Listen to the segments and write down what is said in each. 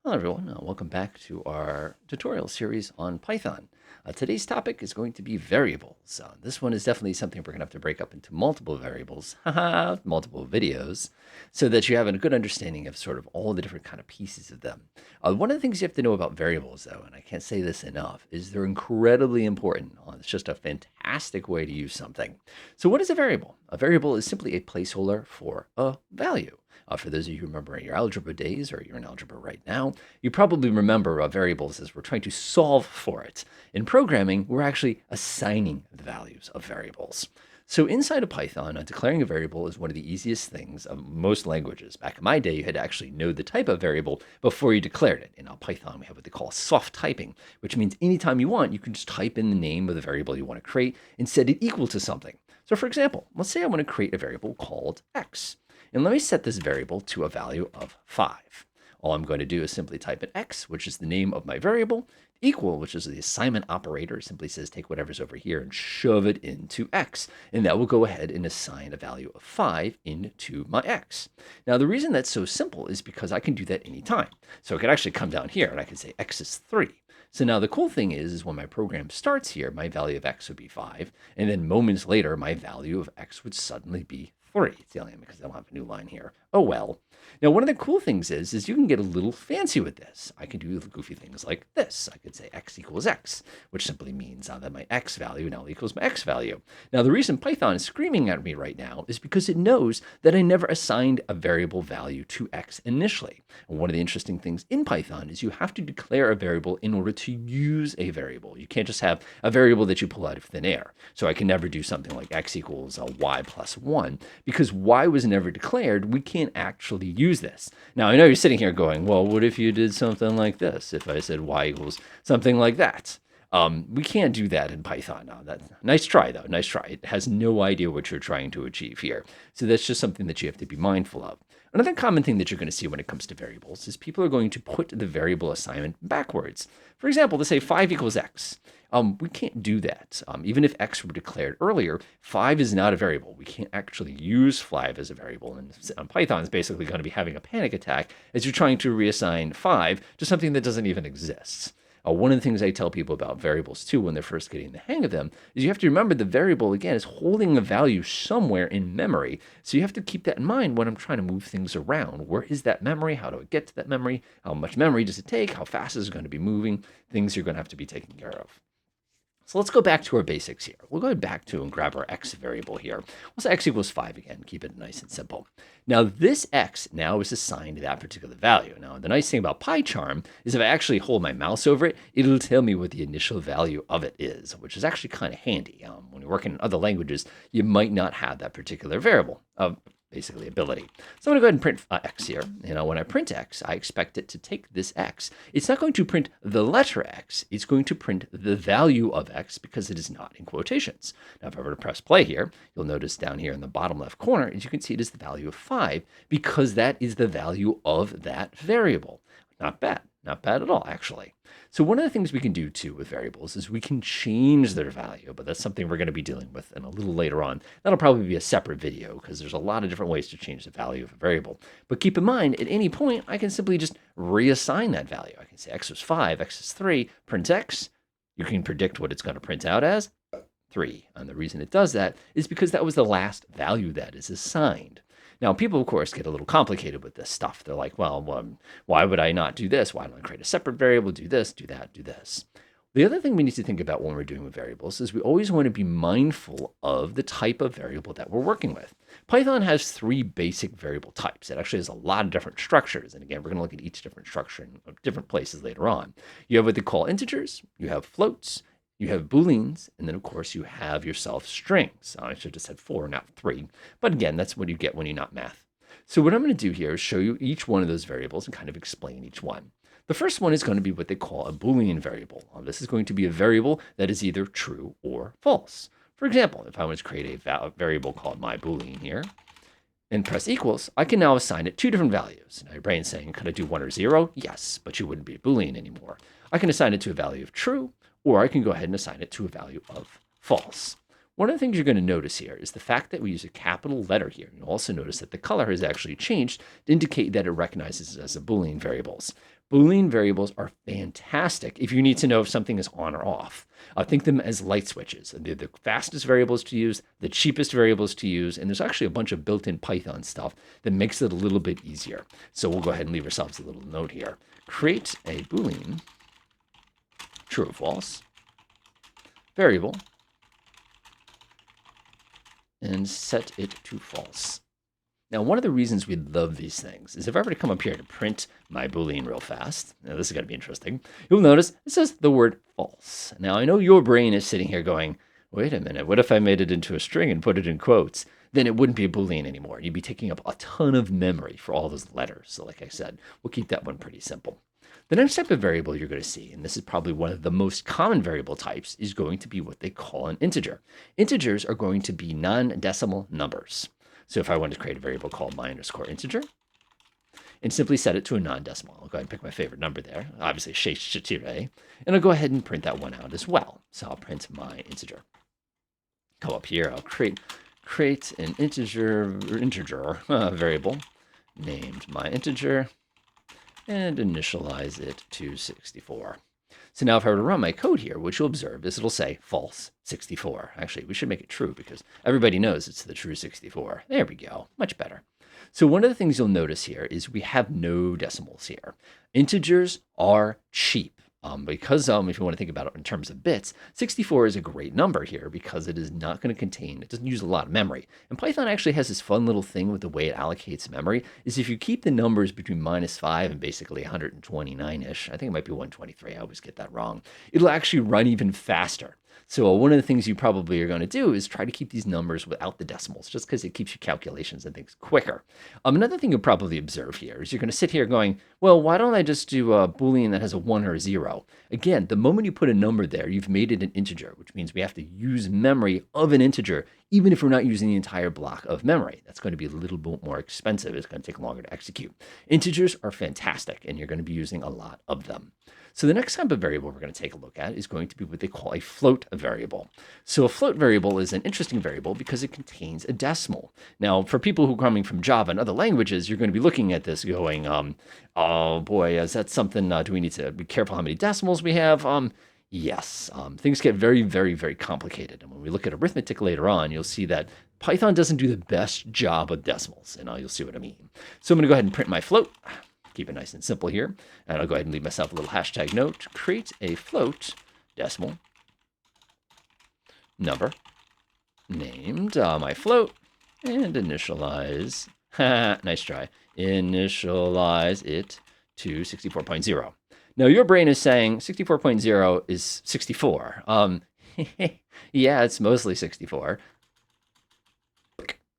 Hello everyone, welcome back to our tutorial series on Python. Today's topic is going to be variables. This one is definitely something we're going to have to break up into multiple variables, multiple videos, so that you have a good understanding of sort of all the different kind of pieces of them. One of the things you have to know about variables, though, and I can't say this enough, is they're incredibly important. It's just a fantastic way to use something. So what is a variable? A variable is simply a placeholder for a value. For those of you who remember your algebra days, or you're in algebra right now, you probably remember variables as we're trying to solve for it. In programming, we're actually assigning the values of variables. So inside of Python, declaring a variable is one of the easiest things of most languages. Back in my day, you had to actually know the type of variable before you declared it. In Python, we have what they call soft typing, which means anytime you want, you can just type in the name of the variable you want to create and set it equal to something. So for example, let's say I want to create a variable called x. And let me set this variable to a value of 5. All I'm going to do is simply type in x, which is the name of my variable, equal, which is the assignment operator, simply says take whatever's over here and shove it into x. And that will go ahead and assign a value of 5 into my x. Now, the reason that's so simple is because I can do that anytime. So I could actually come down here and I can say x is 3. So now the cool thing is when my program starts here, my value of x would be 5. And then moments later, my value of x would suddenly be 3. It's the only because I don't have a new line here. Oh well. Now, one of the cool things is you can get a little fancy with this. I can do goofy things like this. I could say x equals x, which simply means that my x value now equals my x value. Now, the reason Python is screaming at me right now is because it knows that I never assigned a variable value to x initially. And one of the interesting things in Python is you have to declare a variable in order to use a variable. You can't just have a variable that you pull out of thin air. So I can never do something like x equals y plus 1 because y was never declared. We can't actually use this. Now, I know you're sitting here going, well, what if you did something like this? If I said y equals something like that? We can't do that in Python. Now, nice try, though. Nice try. It has no idea what you're trying to achieve here. So that's just something that you have to be mindful of. Another common thing that you're going to see when it comes to variables is people are going to put the variable assignment backwards. For example, to say 5 equals x. We can't do that. Even if x were declared earlier, 5 is not a variable. We can't actually use 5 as a variable. And Python is basically going to be having a panic attack as you're trying to reassign 5 to something that doesn't even exist. One of the things I tell people about variables too when they're first getting the hang of them is you have to remember the variable, again, is holding a value somewhere in memory. So you have to keep that in mind when I'm trying to move things around. Where is that memory? How do I get to that memory? How much memory does it take? How fast is it going to be moving? Things you're going to have to be taken care of. So let's go back to our basics here. We'll go back to and grab our x variable here. We'll say x equals 5 again. Keep it nice and simple. Now, this x now is assigned to that particular value. Now, the nice thing about PyCharm is if I actually hold my mouse over it, it'll tell me what the initial value of it is, which is actually kind of handy. When you're working in other languages, you might not have that particular variable of basically ability. So I'm going to go ahead and print x here. When I print x, I expect it to take this x. It's not going to print the letter x. It's going to print the value of x because it is not in quotations. Now, if I were to press play here, you'll notice down here in the bottom left corner, as you can see, it is the value of 5 because that is the value of that variable. Not bad. Not bad at all, actually. So one of the things we can do, too, with variables is we can change their value, but that's something we're going to be dealing with in a little later on. That'll probably be a separate video because there's a lot of different ways to change the value of a variable. But keep in mind, at any point, I can simply just reassign that value. I can say x is 5, x is 3, print x. You can predict what it's going to print out as 3. And the reason it does that is because that was the last value that is assigned. Now, people, of course, get a little complicated with this stuff. They're like, well, why would I not do this? Why don't I create a separate variable, do this, do that, do this? The other thing we need to think about when we're doing with variables is we always want to be mindful of the type of variable that we're working with. Python has 3 basic variable types. It actually has a lot of different structures. And again, we're going to look at each different structure in different places later on. You have what they call integers, you have floats, you have booleans, and then, of course, you have yourself strings. I should have said 4, not 3. But again, that's what you get when you're not math. So what I'm going to do here is show you each one of those variables and kind of explain each one. The first one is going to be what they call a Boolean variable. This is going to be a variable that is either true or false. For example, if I want to create a variable called myBoolean here and press equals, I can now assign it 2 different values. Now your brain's saying, could I do 1 or 0? Yes, but you wouldn't be a Boolean anymore. I can assign it to a value of true, or I can go ahead and assign it to a value of false. One of the things you're going to notice here is the fact that we use a capital letter here. You'll also notice that the color has actually changed to indicate that it recognizes it as a Boolean variables. Boolean variables are fantastic if you need to know if something is on or off. Think them as light switches. They're the fastest variables to use, the cheapest variables to use, and there's actually a bunch of built-in Python stuff that makes it a little bit easier. So we'll go ahead and leave ourselves a little note here. Create a Boolean true or false variable and set it to false. Now, one of the reasons we love these things is if I were to come up here to print my Boolean real fast, now this is going to be interesting, you'll notice it says the word false. Now, I know your brain is sitting here going, wait a minute, what if I made it into a string and put it in quotes? Then it wouldn't be a Boolean anymore. You'd be taking up a ton of memory for all those letters. So like I said, we'll keep that one pretty simple. The next type of variable you're going to see, and this is probably one of the most common variable types, is going to be what they call an integer. Integers are going to be non-decimal numbers. So if I wanted to create a variable called my_integer and simply set it to a non-decimal, I'll go ahead and pick my favorite number there, obviously Sheshatire, and I'll go ahead and print that one out as well. So I'll print my integer. Go up here, I'll create an integer variable named my_integer and initialize it to 64. So now if I were to run my code here, what you'll observe is it'll say false 64. Actually, we should make it true because everybody knows it's the true 64. There we go, much better. So one of the things you'll notice here is we have no decimals here. Integers are cheap. Because if you want to think about it in terms of bits, 64 is a great number here because it is not going to contain, it doesn't use a lot of memory. And Python actually has this fun little thing with the way it allocates memory, is if you keep the numbers between -5 and basically 129-ish, I think it might be 123, I always get that wrong, it'll actually run even faster. So one of the things you probably are going to do is try to keep these numbers without the decimals, just because it keeps your calculations and things quicker. Another thing you'll probably observe here is you're going to sit here going, well, why don't I just do a Boolean that has a 1 or a 0? Again, the moment you put a number there, you've made it an integer, which means we have to use memory of an integer, even if we're not using the entire block of memory. That's going to be a little bit more expensive. It's going to take longer to execute. Integers are fantastic, and you're going to be using a lot of them. So the next type of variable we're going to take a look at is going to be what they call a float variable. So a float variable is an interesting variable because it contains a decimal. Now, for people who are coming from Java and other languages, you're going to be looking at this going, oh boy, is that something, do we need to be careful how many decimals we have? Yes, things get very, very, very complicated. And when we look at arithmetic later on, you'll see that Python doesn't do the best job of decimals, and you'll see what I mean. So I'm going to go ahead and print my float. Keep it nice and simple here. And I'll go ahead and leave myself a little hashtag note. Create a float decimal number named my float and initialize, nice try, initialize it to 64.0. Now your brain is saying 64.0 is 64. Yeah, it's mostly 64.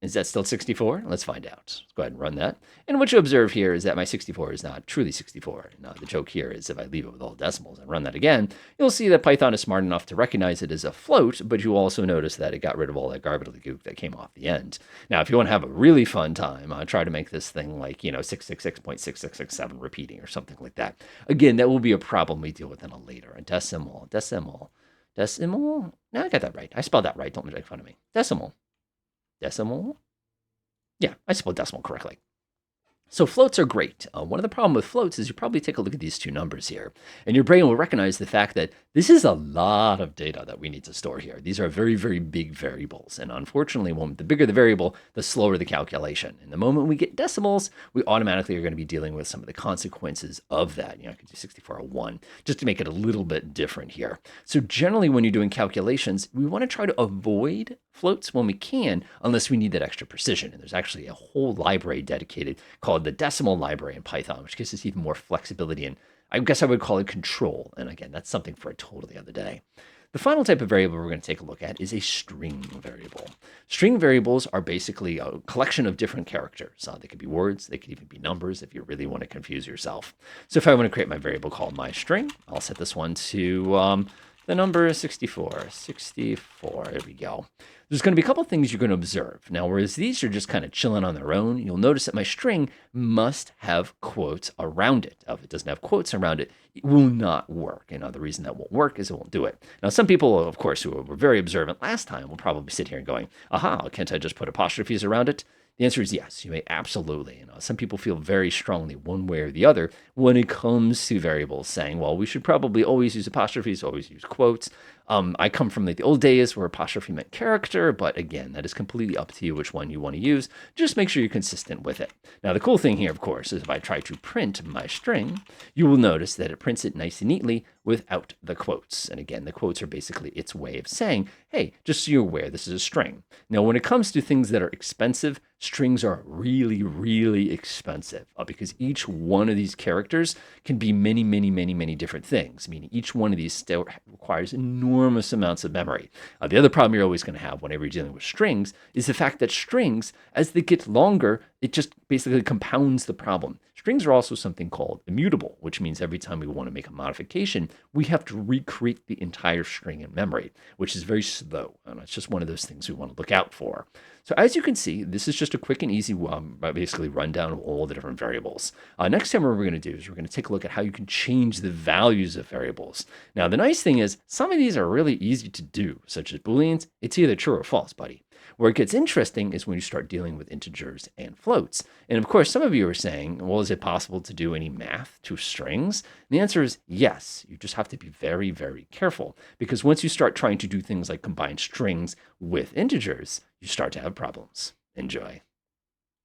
Is that still 64? Let's find out. Let's go ahead and run that. And what you observe here is that my 64 is not truly 64. Now, the joke here is if I leave it with all decimals and run that again, you'll see that Python is smart enough to recognize it as a float, but you also notice that it got rid of all that gobbledygook that came off the end. Now, if you want to have a really fun time, try to make this thing like, 666.6667 repeating or something like that. Again, that will be a problem we deal with in a later. A decimal. No, I got that right. I spelled that right. Don't make fun of me. Decimal. Yeah, I spelled decimal correctly. So floats are great. One of the problems with floats is you probably take a look at these two numbers here, and your brain will recognize the fact that this is a lot of data that we need to store here. These are very, very big variables, and unfortunately, the bigger the variable, the slower the calculation. And the moment we get decimals, we automatically are going to be dealing with some of the consequences of that. I could do 6401 just to make it a little bit different here. So generally, when you're doing calculations, we want to try to avoid floats when we can, unless we need that extra precision. And there's actually a whole library dedicated called the decimal library in Python, which gives us even more flexibility and I guess I would call it control. And again, that's something for a totally other day. The final type of variable we're going to take a look at is a string variable. String variables are basically a collection of different characters. They could be words, they could even be numbers if you really want to confuse yourself. So if I want to create my variable called myString, I'll set this one to the number is 64. 64, there we go. There's going to be a couple things you're going to observe. Now, whereas these are just kind of chilling on their own, you'll notice that my string must have quotes around it. If it doesn't have quotes around it, it will not work. And the reason that won't work is it won't do it. Now, some people, of course, who were very observant last time will probably sit here and going, aha, can't I just put apostrophes around it? The answer is yes, you may absolutely. Some people feel very strongly one way or the other when it comes to variables, saying, well, we should probably always use apostrophes, always use quotes. I come from the old days where apostrophe meant character, but again, that is completely up to you which one you want to use. Just make sure you're consistent with it. Now, the cool thing here, of course, is if I try to print my string, you will notice that it prints it nice and neatly without the quotes. And again, the quotes are basically its way of saying, hey, just so you're aware, this is a string. Now, when it comes to things that are expensive, strings are really, really expensive because each one of these characters can be many, many, many, many different things, meaning each one of these still requires enormous amounts of memory. The other problem you're always going to have whenever you're dealing with strings is the fact that strings, as they get longer, it just basically compounds the problem. Strings are also something called immutable, which means every time we want to make a modification, we have to recreate the entire string in memory, which is very slow. And it's just one of those things we want to look out for. So as you can see, this is just a quick and easy basically rundown of all the different variables. Next time what we're going to do is we're going to take a look at how you can change the values of variables. Now, the nice thing is some of these are really easy to do, such as Booleans. It's either true or false, buddy. Where it gets interesting is when you start dealing with integers and floats. And of course, some of you are saying, well, is it possible to do any math to strings? And the answer is yes. You just have to be very, very careful because once you start trying to do things like combine strings with integers, you start to have problems. Enjoy.